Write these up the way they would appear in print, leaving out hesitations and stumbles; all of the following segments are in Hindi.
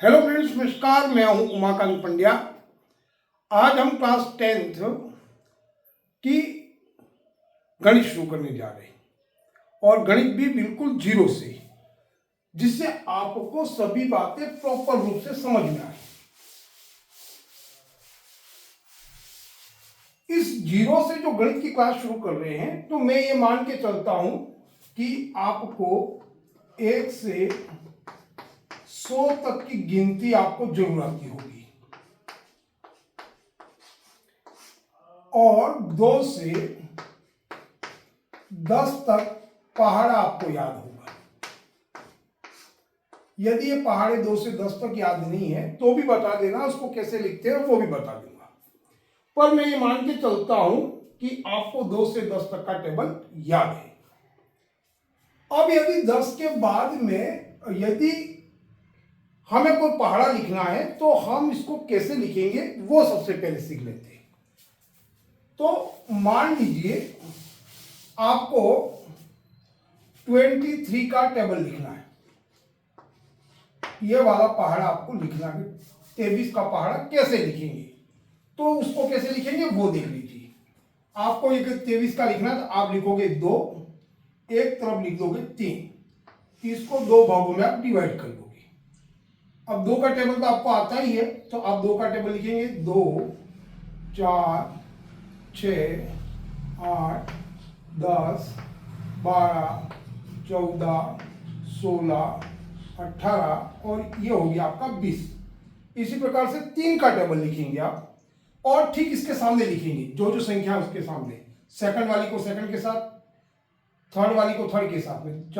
हेलो फ्रेंड्स, नमस्कार। मैं हूं उमाकांत पंड्या। आज हम क्लास 10th की गणित शुरू करने जा रहे हैं और गणित भी बिल्कुल जीरो से, जिससे आपको सभी बातें प्रॉपर रूप से समझ में आए। इस जीरो से जो गणित की क्लास शुरू कर रहे हैं, तो मैं ये मान के चलता हूं कि आपको 1 से 100 तक की गिनती आपको जरूर आती होगी और 2 से 10 तक पहाड़ा आपको याद होगा। यदि ये पहाड़े 2 से 10 तक याद नहीं है तो भी बता देना, उसको कैसे लिखते हैं वो भी बता दूंगा। पर मैं ये मान के चलता हूं कि आपको 2 से 10 तक का टेबल याद है। अब यदि 10 के बाद में यदि हमें कोई पहाड़ा लिखना है तो हम इसको कैसे लिखेंगे वो सबसे पहले सीख लेते हैं। तो मान लीजिए आपको 23 का टेबल लिखना है। ये वाला पहाड़ा आपको लिखना है। 23 का पहाड़ा कैसे लिखेंगे, तो उसको कैसे लिखेंगे वो देख लीजिए। आपको ये 23 का लिखना है तो आप लिखोगे 2, एक तरफ लिख दोगे 3, इसको 2 भागों में आप डिवाइड कर दोगे। अब 2 का टेबल तो आपको आता ही है, तो आप 2 का टेबल लिखेंगे 2, 4, 6, 8, 10, 12, 14, 16, 18 और ये हो गया आपका 20। इसी प्रकार से 3 का टेबल लिखेंगे आप और ठीक इसके सामने लिखेंगे जो जो संख्या है उसके सामने। सेकंड वाली को सेकंड के साथ, थर्ड वाली को थर्ड के साथ में।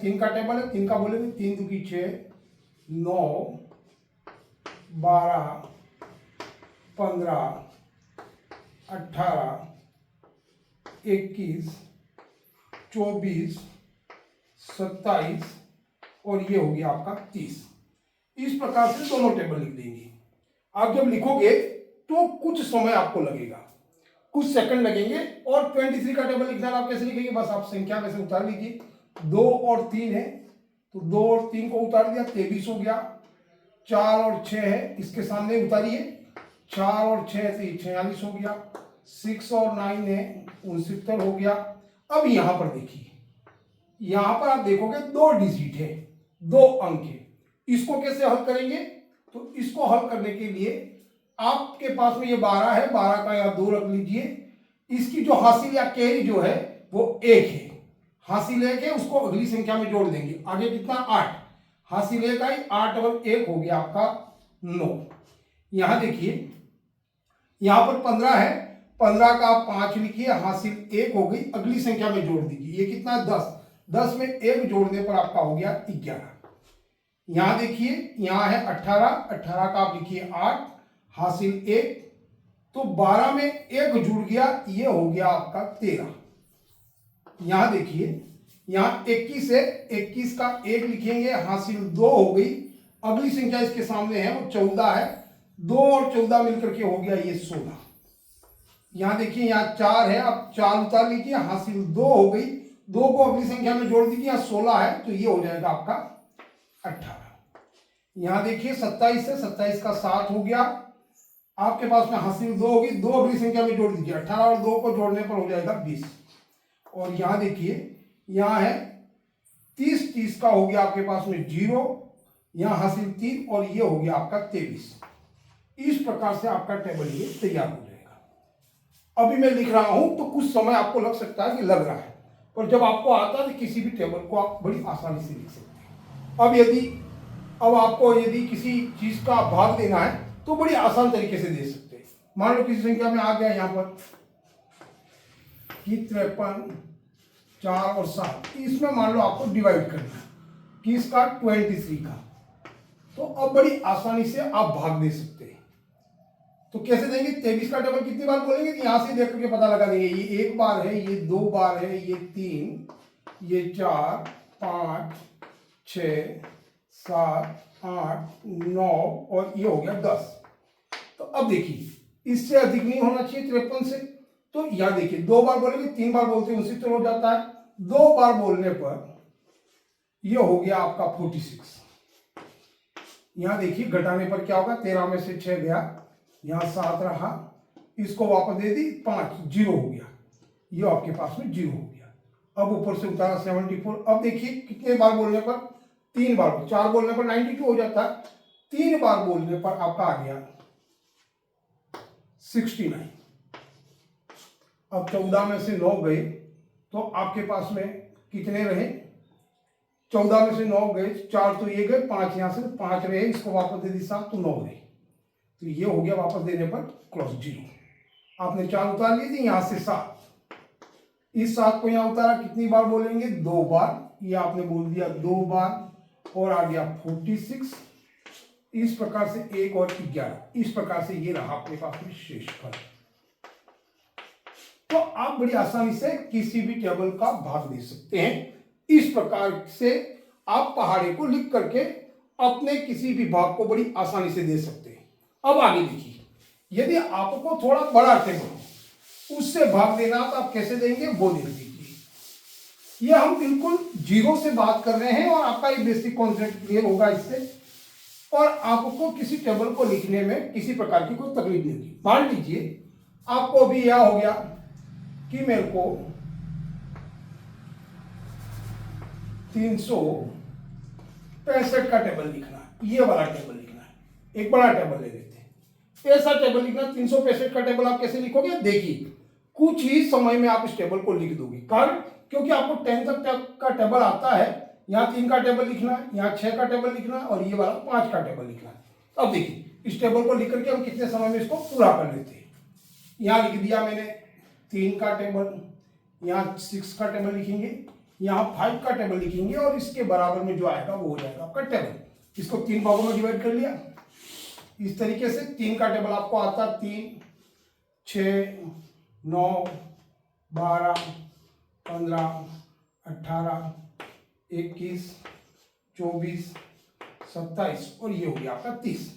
3 का टेबल है, 3 का बोलेंगे 3 दूनी 6, 9, 12, 15, 18, 21, 24, 27 और ये हो गया आपका 30। इस प्रकार से दोनों टेबल लिख देंगे। आप जब लिखोगे तो कुछ समय आपको लगेगा, कुछ सेकंड लगेंगे। और 23 का टेबल लिखना आप कैसे लिखेंगे, बस आप संख्या में से उतार लीजिए। 2 और 3 है तो 2 और 3 को उतार दिया, 23 हो गया। 4 और 6 है, इसके सामने उतारिए, 4 और 6 से 46 हो गया। 6 और 9 है, 69 हो गया। अब यहां पर देखिए, यहां पर आप देखोगे 2 डिजिट है, 2 अंक है। इसको कैसे हल करेंगे, तो इसको हल करने के लिए आपके पास में ये 12 है, 12 का यहाँ 2 रख लीजिए। इसकी जो हासिल या कैरी जो है वो 1 है। हासिल 1 है, उसको अगली संख्या में जोड़ देंगे। आगे कितना 8, हासिल 1 आई, 8 और 1 हो गया आपका 9। यहां देखिए यहां पर 15 है, 15 का आप 5 लिखिए, हासिल 1 हो गई, अगली संख्या में जोड़ दीजिए। ये कितना 10, 10 में 1 जोड़ने पर आपका हो गया 11। यहां देखिए यहां है 18, 18 का आप लिखिए 8, हासिल 1, तो 12 में 1 जुड़ गया, ये हो गया आपका 13। यहां देखिए यहां 21 है, 21 का 1 लिखेंगे, हासिल 2 हो गई, अगली संख्या इसके सामने है वो 14 है, 2 और 14 मिलकर के हो गया ये 16। यहां देखिए यहां 4 है, अब 4 उतार लीजिए, हासिल 2 हो गई, 2 को अगली संख्या में जोड़ दीजिए, यहां 16 है तो ये हो जाएगा आपका 18। यहां देखिए 27 है, 27 का 7 हो गया, आपके पास में हासिल 2 होगी, 2 अगली संख्या में जोड़ दीजिए, 18 और 2 को जोड़ने पर हो जाएगा 20। और यहां देखिए यहां है 30, 30 का हो गया आपके पास में 0, यहां हासिल 3 और ये हो गया आपका 23। इस प्रकार से आपका टेबल ये तैयार हो जाएगा। अभी मैं लिख रहा हूं तो कुछ समय आपको लग सकता है कि लग रहा है, पर जब आपको आता है तो किसी भी टेबल को आप बड़ी आसानी से लिख सकते हैं। अब आपको यदि किसी चीज का भाग देना है तो बड़ी आसान तरीके से दे सकते हैं। मान लो किसी संख्या में आ गया यहां पर कि 53, 4 और 7, इसमें मान लो आपको डिवाइड करना है किसका 23 का, तो अब बड़ी आसानी से आप भाग दे सकते हैं। तो कैसे देंगे, 23 का टेबल कितनी बार बोलेंगे कि यहां से देख करके पता लगा देंगे। ये 1 बार है, ये 2 बार है, ये 3, ये 4, 5, 6, 7, 8, 9 और ये हो गया 10। तो अब देखिए इससे अधिक नहीं होना चाहिए 53 से, तो यहां देखिए 2 बार बोलेंगे, 3 बार बोलते हैं 69 हो जाता है, 2 बार बोलने पर ये हो गया आपका 46। यहाँ देखिए घटाने पर क्या होगा, 13 में से 6 गया, यहाँ 7 रहा, इसको वापस दे दी 5, 0 हो गया, ये आपके पास में 0 हो गया। अब ऊपर से उतारा 74। अब देखिए कितने बार बोलने पर, 3 बार, 4 बोलने पर 92 हो जाता है, 3 बार बोलने पर आपका आ गया 69। अब 14 में से 9 गए तो आपके पास में कितने रहे, 14 में से 9 गए, 4 तो ये गए, 5 यहाँ से 5 रहे, इसको वापस दे दी 7 तो 9 रहे, तो ये हो गया वापस देने पर क्रॉस 0। आपने 4 उतार लिए थे, यहाँ से 7, इस 7 को यहाँ उतारा, कितनी बार बोलेंगे, 2 बार, ये आपने बोल दिया 2 बार, और आ गया 46। इस प्रकार से 1 और 11, इस प्रकार से ये रहा आपके पास में शेषफल। तो आप बड़ी आसानी से किसी भी टेबल का भाग दे सकते हैं। इस प्रकार से आप पहाड़े को लिख करके अपने किसी भी भाग को बड़ी आसानी से दे सकते हैं। अब आगे देखिए, यदि आपको थोड़ा बड़ा टेबल उससे भाग देना तो आप कैसे देंगे वो देख लीजिए। ये हम बिल्कुल जीरो से बात कर रहे हैं और आपका एक बेसिक कॉन्सेप्ट क्लियर होगा इससे, और आपको किसी टेबल को लिखने में किसी प्रकार की कोई तकलीफ नहीं होगी। मान लीजिए आपको अभी यह हो गया कि मेरे को 365 का टेबल लिखना है, ये वाला टेबल लिखना है, एक बड़ा टेबल ले लेते हैं, ऐसा टेबल लिखना। 365 का टेबल आप कैसे लिखोगे, देखिए कुछ ही समय में आप इस टेबल को लिख दोगे, कारण क्योंकि आपको 10 तक का टेबल आता है। यहाँ 3 का टेबल लिखना है, यहाँ 6 का टेबल लिखना है, और ये वाला 5 का टेबल लिखना है। अब देखिए इस टेबल को लिख करके हम कितने समय में इसको पूरा कर लेते हैं। यहाँ लिख दिया मैंने 3 का टेबल, यहाँ 6 का टेबल लिखेंगे, यहाँ 5 का टेबल लिखेंगे, और इसके बराबर में जो आएगा वो हो जाएगा आपका टेबल। इसको 3 भागों में डिवाइड कर लिया इस तरीके से। 3 का टेबल आपको आता 3, 6, 9, 12, 15, 18, 21, 24, 27, और ये हो गया आपका 30।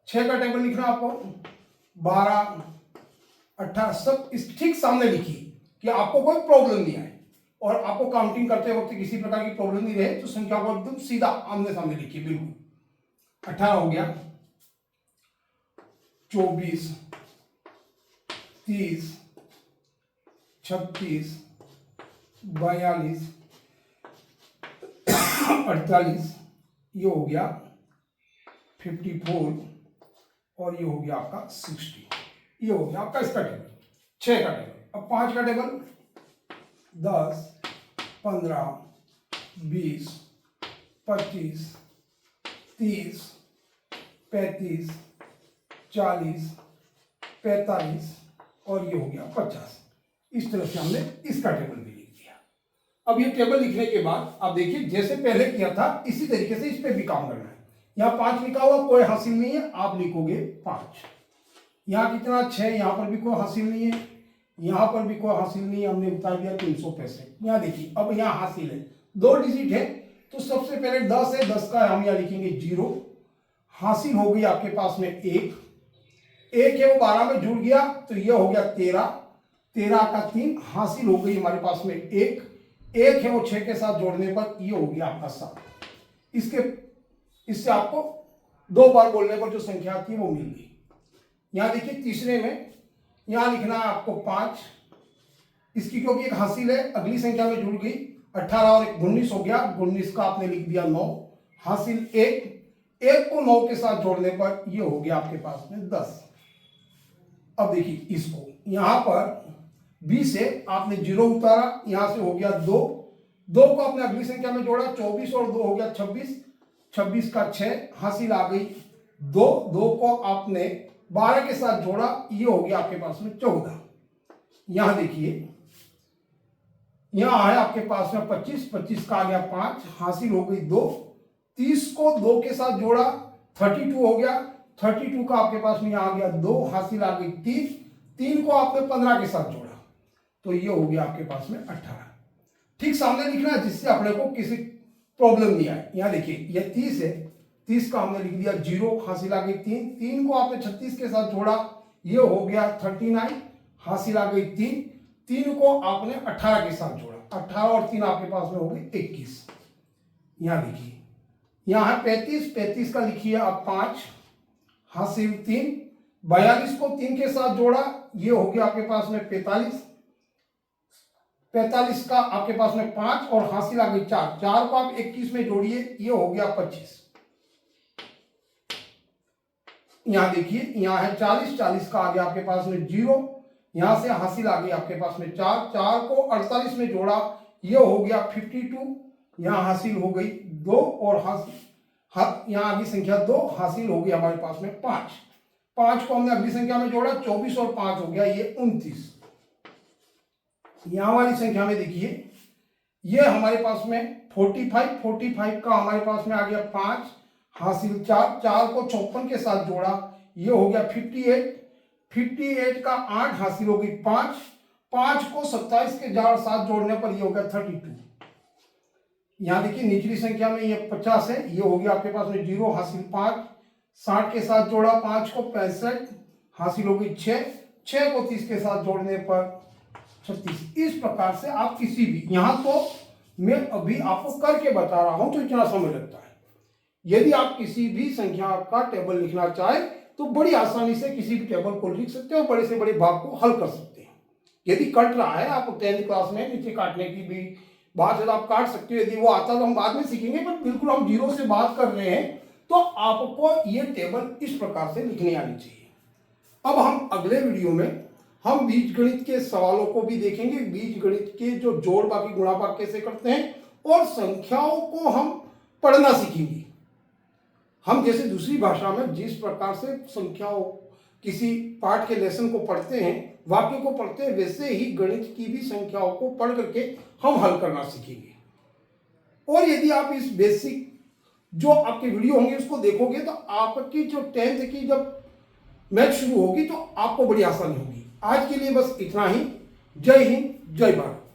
6 का टेबल लिखना आपको 12, 18, सब इस ठीक सामने लिखिए कि आपको कोई प्रॉब्लम नहीं आए, और आपको काउंटिंग करते वक्त किसी प्रकार की प्रॉब्लम नहीं रहे तो संख्या को एकदम सीधा आमने सामने लिखिए बिल्कुल। 18 हो गया, 24, 30, 36, 42, 48, ये हो गया 54, और ये हो गया आपका 60। ये हो गया आपका इसका टेबल, 6 का टेबल। अब 5 का टेबल 10, 15, 20, 25, 30, 35, 40, 45, और ये हो गया 50। इस तरह से हमने इसका टेबल भी लिख दिया। अब ये टेबल लिखने के बाद आप देखिए जैसे पहले किया था इसी तरीके से इस पे भी काम करना है। यहाँ 5 लिखा हुआ, कोई हासिल नहीं है, आप लिखोगे 5। यहाँ कितना 6, यहाँ पर भी कोई हासिल नहीं है, यहाँ पर भी कोई हासिल नहीं है, हमने उतार दिया 365। यहाँ देखिए अब यहाँ हासिल है, 2 डिजिट है, तो सबसे पहले 10 है, 10 का हम यहाँ लिखेंगे 0। हासिल हो गई आपके पास में 1 है, वो 12 में जुड़ गया तो यह हो गया 13, 13 का 3, हासिल हो गई हमारे पास में 1 है, वो 6 के साथ जोड़ने पर ये हो गया आपका 7। इससे आपको 2 बार बोलने पर जो संख्या आती है वो मिल गई। यहाँ देखिए तीसरे में यहाँ लिखना है आपको 5, इसकी क्योंकि एक हासिल है अगली संख्या में जुड़ गई, 18 और 19 हो गया, 19 का आपने लिख दिया 9, हासिल 1 को 9 के साथ जोड़ने पर ये हो गया आपके पास में 10। अब देखिए इसको यहाँ पर 20 से आपने 0 उतारा, यहाँ से हो गया 2 को आपने अगली संख्या में जोड़ा, 24 और 2 हो गया 26, 26 का 6, हासिल आ गई 2 को आपने 12 के साथ जोड़ा, ये हो गया आपके पास में 14। यहां देखिए यहां है आपके पास में 25 का आ गया 5, हासिल हो गई 2, 30 को 2 के साथ जोड़ा 32 हो गया, 32 का आपके पास में यहां आ गया 2, हासिल आ गई 3 को आपने 15 के साथ जोड़ा तो ये हो गया आपके पास में 18। ठीक सामने लिखना है जिससे अपने को किसी प्रॉब्लम नहीं आए। यहां देखिए ये 30 है, 30 का हमने लिख दिया 0, हासिल आ गई 3 को आपने 36 के साथ जोड़ा, ये हो गया 39, हासिल आ गई 3 को आपने 18 के साथ जोड़ा, 18 और 3 आपके पास में हो गई 21। यहां देखिए यहाँ है 35, 35 का लिखिए आप 5, हासिल 3, 42 को 3 के साथ जोड़ा, ये हो गया आपके पास में 45, 45 का आपके पास में 5 और हासिल आ गई 4, 4 को आप 21 में जोड़िए, ये हो गया 25। यहां देखिए, यहां है 40, 40 का आ गया आपके पास में 0, यहां से हासिल आ गई आपके पास में 4, 4 को 48 में जोड़ा, ये हो गया 52, यहां हासिल हो गई 2 और यहां अगली संख्या 2, हासिल हो गई हमारे पास में 5, 5 को हमने अगली संख्या में जोड़ा, 24 और 5 हो गया ये 29। यहां वाली संख्या में देखिए, ये हमारे पास में 45, 45 का हमारे पास में आ गया 5, हासिल 4, 4 को 54 के साथ जोड़ा, ये हो गया 58, 58 का 8, हासिल हो गई 5, 5 को 27 के साथ जोड़ने पर ये हो गया 32। यहां देखिए निचली संख्या में ये 50 है, ये हो गया आपके पास में 0, हासिल 5, 60 के साथ जोड़ा, 5 को 65, हासिल हो गई 6, 6 को 30 के साथ जोड़ने पर 36। इस प्रकार से आप किसी भी, यहां तो मैं अभी आपको करके बता रहा हूं तो इतना समय लगता है, यदि आप किसी भी संख्या का टेबल लिखना चाहे तो बड़ी आसानी से किसी भी टेबल को लिख सकते हो, बड़े से बड़े भाग को हल कर सकते हैं। यदि कट रहा है, आप 10th क्लास में नीचे काटने की भी बात है तो आप काट सकते हो, यदि वो आता तो हम बाद में सीखेंगे, पर बिल्कुल हम 0 से बात कर रहे हैं तो आपको ये टेबल इस प्रकार से लिखनी आनी चाहिए। अब हम अगले वीडियो में हम बीजगणित के सवालों को भी देखेंगे, बीजगणित के जो जोड़ बाकी गुणा भाग कैसे करते हैं, और संख्याओं को हम पढ़ना सीखेंगे। हम जैसे दूसरी भाषा में जिस प्रकार से संख्याओं किसी पाठ के लेसन को पढ़ते हैं, वाक्य को पढ़ते हैं, वैसे ही गणित की भी संख्याओं को पढ़ करके हम हल करना सीखेंगे। और यदि आप इस बेसिक जो आपके वीडियो होंगे उसको देखोगे तो आपकी जो 10th की जब मैथ शुरू होगी तो आपको बड़ी आसानी होगी। आज के लिए बस इतना ही। जय हिंद, जय भारत।